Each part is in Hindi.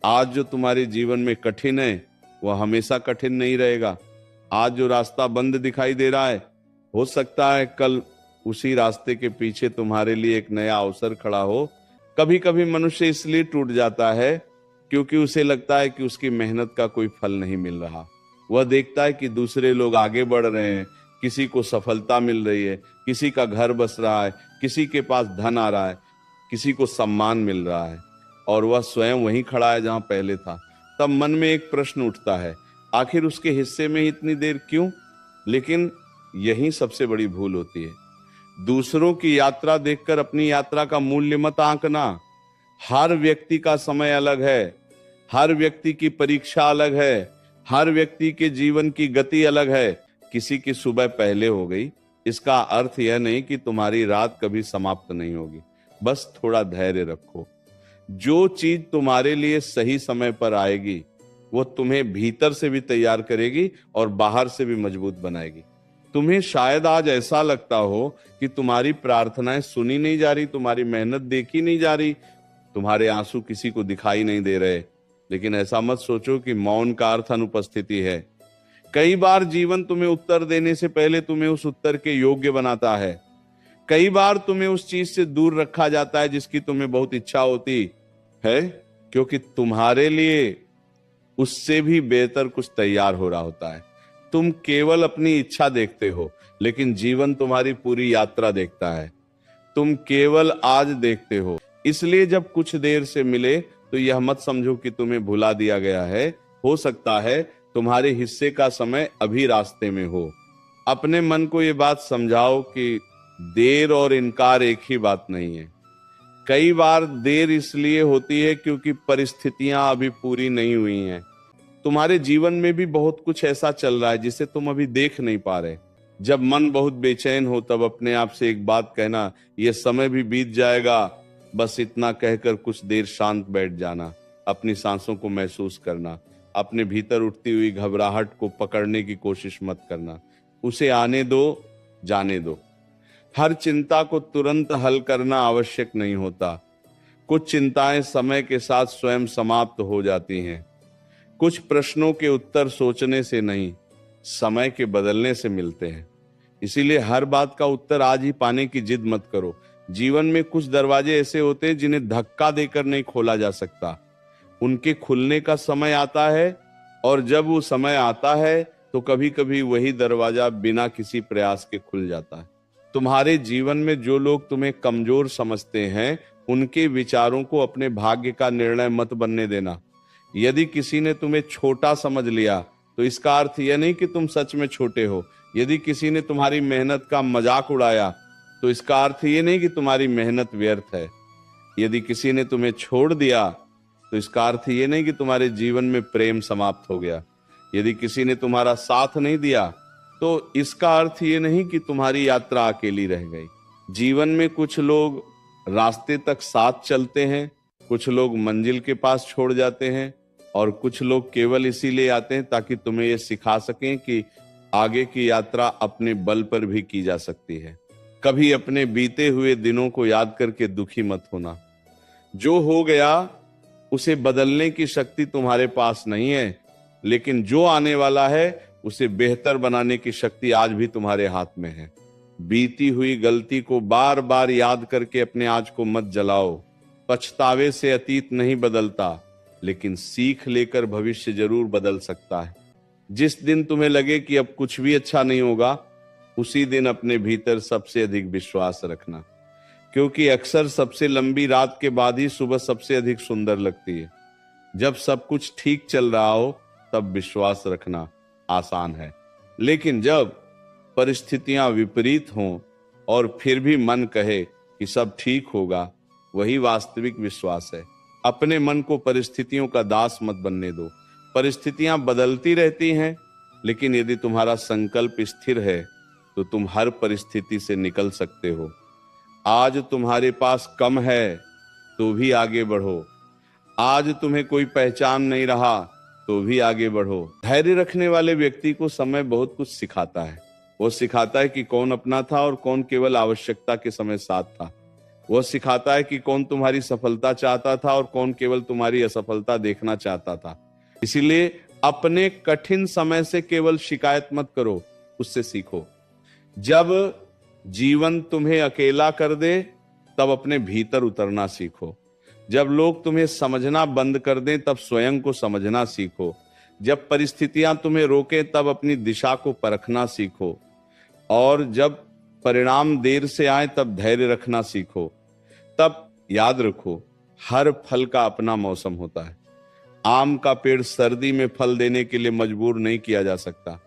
आज जो तुम्हारे जीवन में कठिन है वह हमेशा कठिन नहीं रहेगा। आज जो रास्ता बंद दिखाई दे रहा है, हो सकता है कल उसी रास्ते के पीछे तुम्हारे लिए एक नया अवसर खड़ा हो। कभी कभी मनुष्य इसलिए टूट जाता है क्योंकि उसे लगता है कि उसकी मेहनत का कोई फल नहीं मिल रहा। वह देखता है कि दूसरे लोग आगे बढ़ रहे हैं, किसी को सफलता मिल रही है, किसी का घर बस रहा है, किसी के पास धन आ रहा है, किसी को सम्मान मिल रहा है, और वह स्वयं वहीं खड़ा है जहां पहले था। तब मन में एक प्रश्न उठता है, आखिर उसके हिस्से में इतनी देर क्यों? लेकिन यही सबसे बड़ी भूल होती है। दूसरों की यात्रा देखकर अपनी यात्रा का मूल्य मत आंकना। हर व्यक्ति का समय अलग है, हर व्यक्ति की परीक्षा अलग है, हर व्यक्ति के जीवन की गति अलग है। किसी की सुबह पहले हो गई, इसका अर्थ यह नहीं कि तुम्हारी रात कभी समाप्त नहीं होगी। बस थोड़ा धैर्य रखो। जो चीज तुम्हारे लिए सही समय पर आएगी वो तुम्हें भीतर से भी तैयार करेगी और बाहर से भी मजबूत बनाएगी। तुम्हें शायद आज ऐसा लगता हो कि तुम्हारी प्रार्थनाएं सुनी नहीं जा रही, तुम्हारी मेहनत देखी नहीं जा रही, तुम्हारे आंसू किसी को दिखाई नहीं दे रहे। लेकिन ऐसा मत सोचो कि मौन का अर्थ अनुपस्थिति है। कई बार जीवन तुम्हें उत्तर देने से पहले तुम्हें उस उत्तर के योग्य बनाता है। कई बार तुम्हें उस चीज से दूर रखा जाता है जिसकी तुम्हें बहुत इच्छा होती है, क्योंकि तुम्हारे लिए उससे भी बेहतर कुछ तैयार हो रहा होता है। तुम केवल अपनी इच्छा देखते हो, लेकिन जीवन तुम्हारी पूरी यात्रा देखता है। तुम केवल आज देखते हो, इसलिए जब कुछ देर से मिले तो यह मत समझो कि तुम्हें भुला दिया गया है। हो सकता है तुम्हारे हिस्से का समय अभी रास्ते में हो। अपने मन को यह बात समझाओ कि देर और इनकार एक ही बात नहीं है। कई बार देर इसलिए होती है क्योंकि परिस्थितियां अभी पूरी नहीं हुई हैं। तुम्हारे जीवन में भी बहुत कुछ ऐसा चल रहा है जिसे तुम अभी देख नहीं पा रहे। जब मन बहुत बेचैन हो तब अपने आप से एक बात कहना, यह समय भी बीत जाएगा। बस इतना कहकर कुछ देर शांत बैठ जाना, अपनी सांसों को महसूस करना, अपने भीतर उठती हुई घबराहट को पकड़ने की कोशिश मत करना। उसे आने दो, जाने दो। हर चिंता को तुरंत हल करना आवश्यक नहीं होता। कुछ चिंताएं समय के साथ स्वयं समाप्त हो जाती हैं। कुछ प्रश्नों के उत्तर सोचने से नहीं, समय के बदलने से मिलते हैं। इसीलिए हर बात का उत्तर आज ही पाने की जिद मत करो। जीवन में कुछ दरवाजे ऐसे होते हैं जिन्हें धक्का देकर नहीं खोला जा सकता। उनके खुलने का समय आता है, और जब वो समय आता है तो कभी कभी वही दरवाजा बिना किसी प्रयास के खुल जाता है। तुम्हारे जीवन में जो लोग तुम्हें कमजोर समझते हैं, उनके विचारों को अपने भाग्य का निर्णय मत बनने देना। यदि किसी ने तुम्हें छोटा समझ लिया तो इसका अर्थ यह नहीं कि तुम सच में छोटे हो। यदि किसी ने तुम्हारी मेहनत का मजाक उड़ाया तो इसका अर्थ ये नहीं कि तुम्हारी मेहनत व्यर्थ है। यदि किसी ने तुम्हें छोड़ दिया तो इसका अर्थ ये नहीं कि तुम्हारे जीवन में प्रेम समाप्त हो गया। यदि किसी ने तुम्हारा साथ नहीं दिया तो इसका अर्थ ये नहीं कि तुम्हारी यात्रा अकेली रह गई। जीवन में कुछ लोग रास्ते तक साथ चलते हैं, कुछ लोग मंजिल के पास छोड़ जाते हैं, और कुछ लोग केवल इसीलिए आते हैं ताकि तुम्हें यह सिखा सकें कि आगे की यात्रा अपने बल पर भी की जा सकती है। कभी अपने बीते हुए दिनों को याद करके दुखी मत होना। जो हो गया उसे बदलने की शक्ति तुम्हारे पास नहीं है, लेकिन जो आने वाला है उसे बेहतर बनाने की शक्ति आज भी तुम्हारे हाथ में है। बीती हुई गलती को बार बार याद करके अपने आज को मत जलाओ। पछतावे से अतीत नहीं बदलता, लेकिन सीख लेकर भविष्य जरूर बदल सकता है। जिस दिन तुम्हें लगे कि अब कुछ भी अच्छा नहीं होगा, उसी दिन अपने भीतर सबसे अधिक विश्वास रखना, क्योंकि अक्सर सबसे लंबी रात के बाद ही सुबह सबसे अधिक सुंदर लगती है। जब सब कुछ ठीक चल रहा हो तब विश्वास रखना आसान है, लेकिन जब परिस्थितियां विपरीत हों और फिर भी मन कहे कि सब ठीक होगा, वही वास्तविक विश्वास है। अपने मन को परिस्थितियों का दास मत बनने दो। परिस्थितियां बदलती रहती हैं, लेकिन यदि तुम्हारा संकल्प स्थिर है तो तुम हर परिस्थिति से निकल सकते हो। आज तुम्हारे पास कम है तो भी आगे बढ़ो। आज तुम्हें कोई पहचान नहीं रहा तो भी आगे बढ़ो। धैर्य रखने वाले व्यक्ति को समय बहुत कुछ सिखाता है। वो सिखाता है कि कौन अपना था और कौन केवल आवश्यकता के समय साथ था। वह सिखाता है कि कौन तुम्हारी सफलता चाहता था और कौन केवल तुम्हारी असफलता देखना चाहता था। इसीलिए अपने कठिन समय से केवल शिकायत मत करो, उससे सीखो। जब जीवन तुम्हें अकेला कर दे तब अपने भीतर उतरना सीखो। जब लोग तुम्हें समझना बंद कर दें तब स्वयं को समझना सीखो। जब परिस्थितियां तुम्हें रोकें तब अपनी दिशा को परखना सीखो। और जब परिणाम देर से आए तब धैर्य रखना सीखो। तब याद रखो, हर फल का अपना मौसम होता है। आम का पेड़ सर्दी में फल देने के लिए मजबूर नहीं किया जा सकता।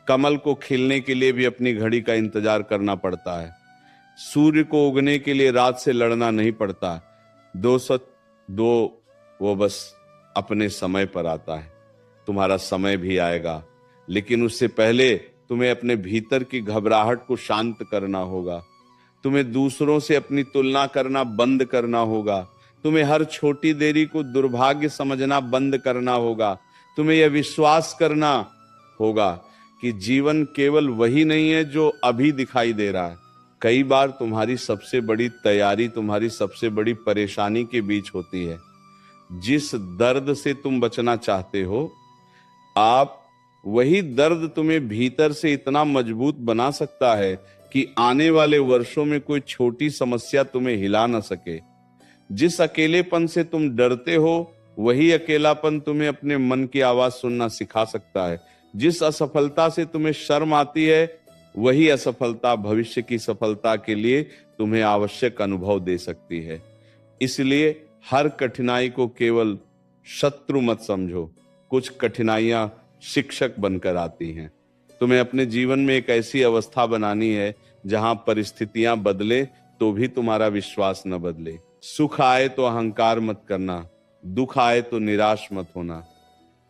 कमल को खिलने के लिए भी अपनी घड़ी का इंतजार करना पड़ता है। सूर्य को उगने के लिए रात से लड़ना नहीं पड़ता। दो वो बस अपने समय पर आता है। तुम्हारा समय भी आएगा, लेकिन उससे पहले तुम्हें अपने भीतर की घबराहट को शांत करना होगा। तुम्हें दूसरों से अपनी तुलना करना बंद करना होगा। तुम्हें हर छोटी देरी को दुर्भाग्य समझना बंद करना होगा। तुम्हें यह विश्वास करना होगा कि जीवन केवल वही नहीं है जो अभी दिखाई दे रहा है। कई बार तुम्हारी सबसे बड़ी तैयारी तुम्हारी सबसे बड़ी परेशानी के बीच होती है। जिस दर्द से तुम बचना चाहते हो, आप वही दर्द तुम्हें भीतर से इतना मजबूत बना सकता है कि आने वाले वर्षों में कोई छोटी समस्या तुम्हें हिला न सके। जिस अकेलेपन से तुम डरते हो, वही अकेलापन तुम्हें अपने मन की आवाज सुनना सिखा सकता है। जिस असफलता से तुम्हें शर्म आती है, वही असफलता भविष्य की सफलता के लिए तुम्हें आवश्यक अनुभव दे सकती है। इसलिए हर कठिनाई को केवल शत्रु मत समझो। कुछ कठिनाइयां शिक्षक बनकर आती हैं। तुम्हें अपने जीवन में एक ऐसी अवस्था बनानी है जहां परिस्थितियां बदले तो भी तुम्हारा विश्वास न बदले। सुख आए तो अहंकार मत करना, दुख आए तो निराश मत होना।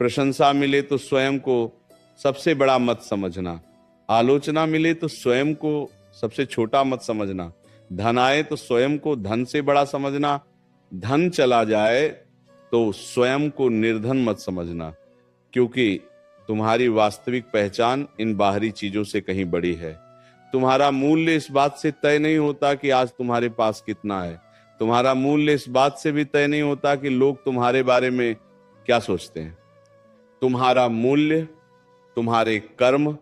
प्रशंसा मिले तो स्वयं को सबसे बड़ा मत समझना, आलोचना मिले तो स्वयं को सबसे छोटा मत समझना। धन आए तो स्वयं को धन से बड़ा समझना, धन चला जाए तो स्वयं को निर्धन मत समझना, क्योंकि तुम्हारी वास्तविक पहचान इन बाहरी चीजों से कहीं बड़ी है। तुम्हारा मूल्य इस बात से तय नहीं होता कि आज तुम्हारे पास कितना है। तुम्हारा मूल्य इस बात से भी तय नहीं होता कि लोग तुम्हारे बारे में क्या सोचते हैं। तुम्हारा मूल्य तुम्हारे कर्म,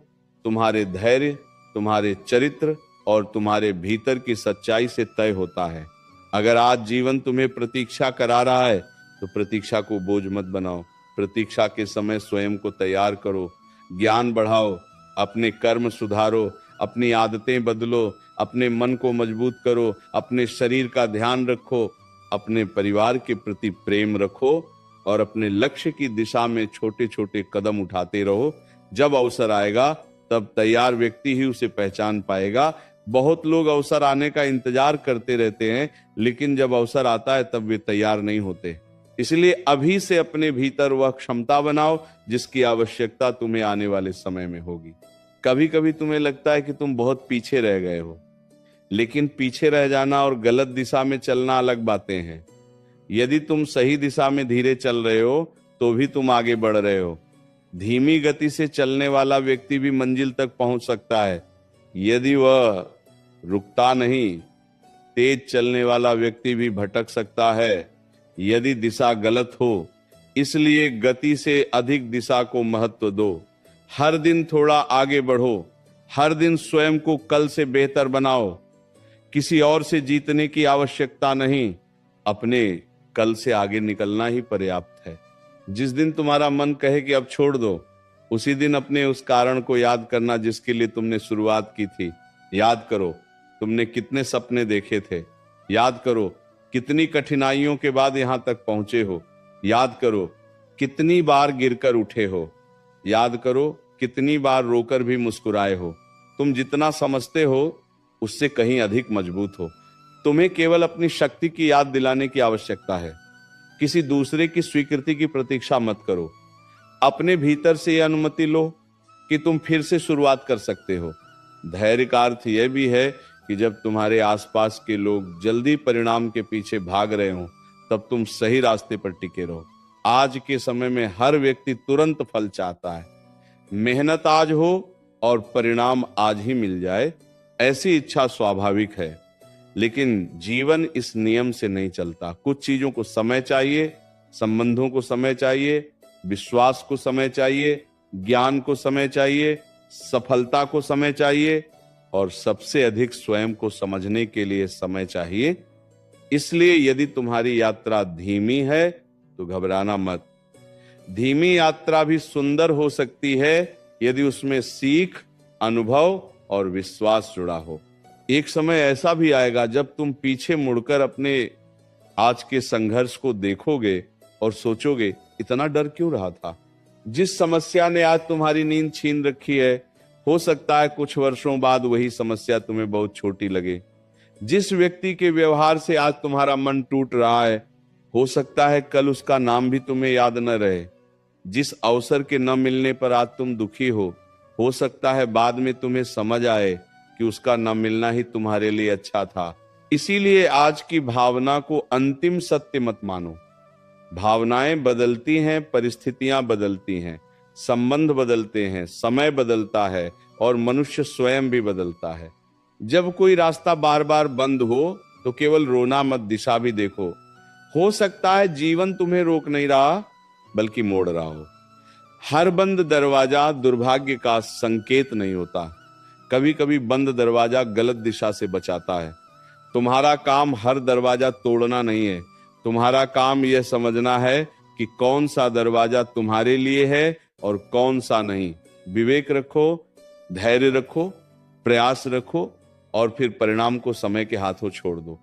तुम्हारे धैर्य, तुम्हारे चरित्र और तुम्हारे भीतर की सच्चाई से तय होता है। अगर आज जीवन तुम्हें प्रतीक्षा करा रहा है तो प्रतीक्षा को बोझ मत बनाओ। प्रतीक्षा के समय स्वयं को तैयार करो, ज्ञान बढ़ाओ, अपने कर्म सुधारो, अपनी आदतें बदलो, अपने मन को मजबूत करो, अपने शरीर का ध्यान रखो, अपने परिवार के प्रति प्रेम रखो और अपने लक्ष्य की दिशा में छोटे छोटे कदम उठाते रहो। जब अवसर आएगा तब तैयार व्यक्ति ही उसे पहचान पाएगा। बहुत लोग अवसर आने का इंतजार करते रहते हैं, लेकिन जब अवसर आता है तब वे तैयार नहीं होते। इसलिए अभी से अपने भीतर वह क्षमता बनाओ जिसकी आवश्यकता तुम्हें आने वाले समय में होगी। कभी कभी तुम्हें लगता है कि तुम बहुत पीछे रह गए हो, लेकिन पीछे रह जाना और गलत दिशा में चलना अलग बातें हैं। यदि तुम सही दिशा में धीरे चल रहे हो तो भी तुम आगे बढ़ रहे हो। धीमी गति से चलने वाला व्यक्ति भी मंजिल तक पहुंच सकता है यदि वह रुकता नहीं। तेज चलने वाला व्यक्ति भी भटक सकता है यदि दिशा गलत हो। इसलिए गति से अधिक दिशा को महत्व दो। हर दिन थोड़ा आगे बढ़ो, हर दिन स्वयं को कल से बेहतर बनाओ। किसी और से जीतने की आवश्यकता नहीं, अपने कल से आगे निकलना ही पर्याप्त है। जिस दिन तुम्हारा मन कहे कि अब छोड़ दो, उसी दिन अपने उस कारण को याद करना जिसके लिए तुमने शुरुआत की थी। याद करो तुमने कितने सपने देखे थे। याद करो कितनी कठिनाइयों के बाद यहां तक पहुंचे हो। याद करो कितनी बार गिरकर उठे हो। याद करो कितनी बार रोकर भी मुस्कुराए हो। तुम जितना समझते हो उससे कहीं अधिक मजबूत हो। तुम्हें केवल अपनी शक्ति की याद दिलाने की आवश्यकता है। किसी दूसरे की स्वीकृति की प्रतीक्षा मत करो। अपने भीतर से यह अनुमति लो कि तुम फिर से शुरुआत कर सकते हो। धैर्य का अर्थ यह भी है कि जब तुम्हारे आसपास के लोग जल्दी परिणाम के पीछे भाग रहे हो, तब तुम सही रास्ते पर टिके रहो। आज के समय में हर व्यक्ति तुरंत फल चाहता है। मेहनत आज हो और परिणाम आज ही मिल जाए, ऐसी इच्छा स्वाभाविक है। लेकिन जीवन इस नियम से नहीं चलता। कुछ चीजों को समय चाहिए, संबंधों को समय चाहिए, विश्वास को समय चाहिए, ज्ञान को समय चाहिए, सफलता को समय चाहिए और सबसे अधिक स्वयं को समझने के लिए समय चाहिए। इसलिए यदि तुम्हारी यात्रा धीमी है तो घबराना मत। धीमी यात्रा भी सुंदर हो सकती है यदि उसमें सीख, अनुभव और विश्वास जुड़ा हो। एक समय ऐसा भी आएगा जब तुम पीछे मुड़कर अपने आज के संघर्ष को देखोगे और सोचोगे, इतना डर क्यों रहा था। जिस समस्या ने आज तुम्हारी नींद छीन रखी है, हो सकता है कुछ वर्षों बाद वही समस्या तुम्हें बहुत छोटी लगे। जिस व्यक्ति के व्यवहार से आज तुम्हारा मन टूट रहा है, हो सकता है कल उसका नाम भी तुम्हें याद न रहे। जिस अवसर के न मिलने पर आज तुम दुखी हो सकता है बाद में तुम्हें समझ आए कि उसका न मिलना ही तुम्हारे लिए अच्छा था। इसीलिए आज की भावना को अंतिम सत्य मत मानो। भावनाएं बदलती हैं, परिस्थितियां बदलती हैं, संबंध बदलते हैं, समय बदलता है और मनुष्य स्वयं भी बदलता है। जब कोई रास्ता बार बार बंद हो तो केवल रोना मत, दिशा भी देखो। हो सकता है जीवन तुम्हें रोक नहीं रहा बल्कि मोड़ रहा हो। हर बंद दरवाजा दुर्भाग्य का संकेत नहीं होता। कभी कभी बंद दरवाजा गलत दिशा से बचाता है। तुम्हारा काम हर दरवाजा तोड़ना नहीं है, तुम्हारा काम यह समझना है कि कौन सा दरवाजा तुम्हारे लिए है और कौन सा नहीं। विवेक रखो, धैर्य रखो, प्रयास रखो और फिर परिणाम को समय के हाथों छोड़ दो।